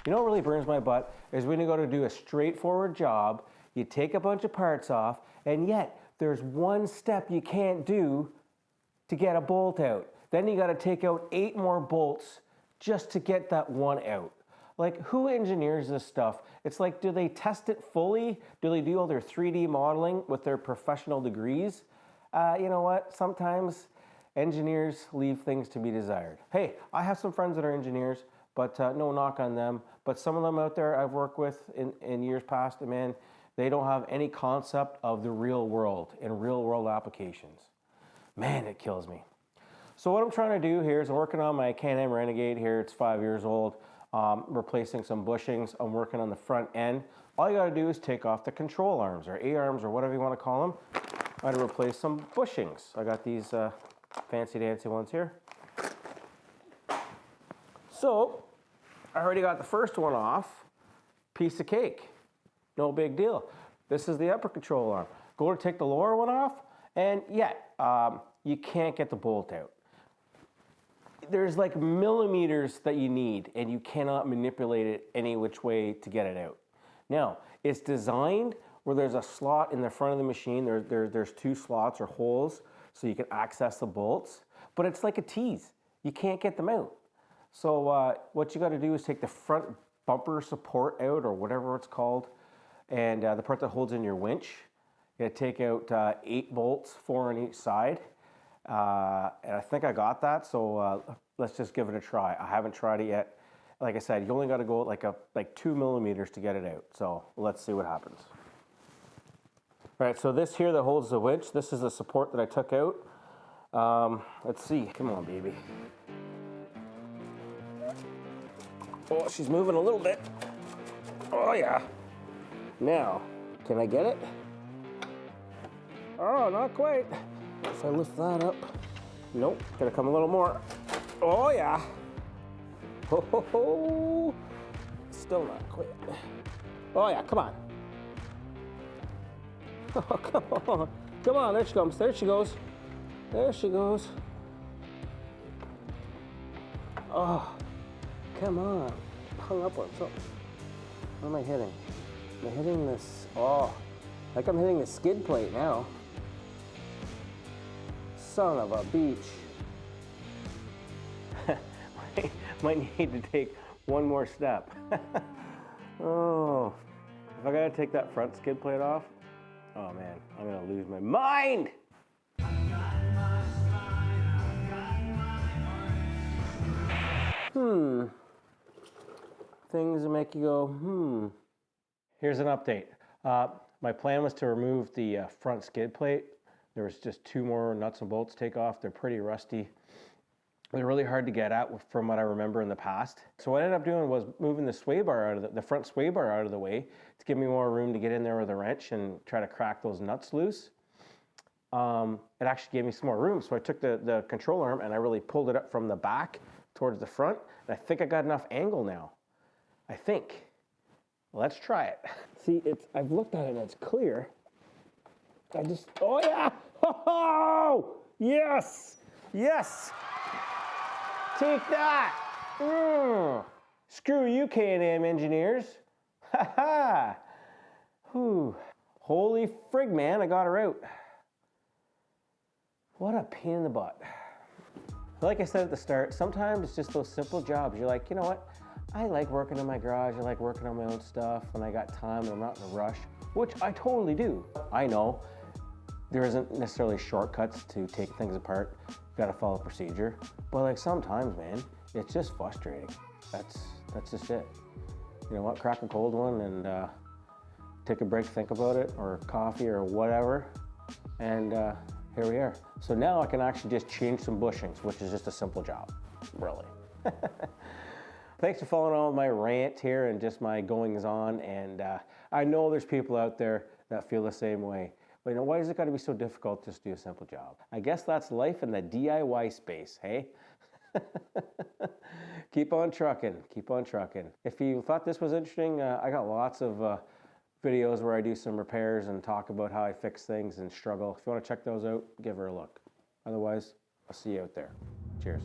You know what really burns my butt is when you go to do a straightforward job, you take a bunch of parts off, and yet there's one step you can't do to get a bolt out. Then you got to take out 8 more bolts just to get that one out. Like, who engineers this stuff? It's like, do they test it fully? Do they do all their 3D modeling with their professional degrees? You know what? Sometimes engineers leave things to be desired. Hey, I have some friends that are engineers, but no knock on them. But some of them out there I've worked with in years past, man, they don't have any concept of the real world and real world applications. Man, it kills me. So what I'm trying to do here is I'm working on my Can Am Renegade here. It's 5 years old. Replacing some bushings. I'm working on the front end. All you got to do is take off the control arms or A-arms or whatever you want to call them. I got to replace some bushings. I got these fancy dancy ones here. So I already got the first one off. Piece of cake. No big deal. This is the upper control arm. Go to take the lower one off, and yet you can't get the bolt out. There's like millimeters that you need, and you cannot manipulate it any which way to get it out. Now, it's designed where there's a slot in the front of the machine. There's 2 slots or holes so you can access the bolts, but it's like a tease. You can't get them out. So what you got to do is take the front bumper support out, or whatever it's called, and the part that holds in your winch. You got to take out 8 bolts, 4 on each side. And I think I got that, so let's just give it a try. I haven't tried it yet. Like I said, you only got to go like 2 millimeters to get it out. So let's see what happens. All right, so this here that holds the winch, this is the support that I took out. Let's see. Come on, baby. Oh, she's moving a little bit. Oh, yeah. Now, can I get it? Oh, not quite. If I lift that up, nope, gotta come a little more. Oh yeah. Ho ho ho. Still not quite. Oh yeah, come on. Oh, come on. Come on, there she comes. There she goes. There she goes. Oh, come on. Hung up on something. What am I hitting? Am I hitting this? Oh, like I'm hitting the skid plate now. Son of a beach. Might need to take one more step. Oh, if I gotta take that front skid plate off, oh man, I'm gonna lose my mind. Things that make you go, Here's an update. My plan was to remove the front skid plate. There was just 2 more nuts and bolts to take off. They're pretty rusty. They're really hard to get at from what I remember in the past. So what I ended up doing was moving the sway bar out of the front sway bar out of the way to give me more room to get in there with a wrench and try to crack those nuts loose. It actually gave me some more room. So I took the control arm and I really pulled it up from the back towards the front. And I think I got enough angle now. I think. Let's try it. See, I've looked at it and it's clear. Oh yeah! Oh, yes! Yes! Take that! Screw you, Can Am engineers. Ha ha! Whew. Holy frig, man, I got her out. What a pain in the butt. Like I said at the start, sometimes it's just those simple jobs. You're like, you know what? I like working in my garage. I like working on my own stuff when I got time and I'm not in a rush, which I totally do. I know. There isn't necessarily shortcuts to take things apart. You gotta follow procedure. But like sometimes, man, it's just frustrating. That's just it. You know what, crack a cold one and take a break, think about it, or coffee or whatever. And here we are. So now I can actually just change some bushings, which is just a simple job, really. Thanks for following on with my rant here and just my goings on. And I know there's people out there that feel the same way. But you know, why is it got to be so difficult just to do a simple job? I guess that's life in the DIY space, hey? Keep on trucking, keep on trucking. If you thought this was interesting, I got lots of videos where I do some repairs and talk about how I fix things and struggle. If you want to check those out, give her a look. Otherwise, I'll see you out there. Cheers.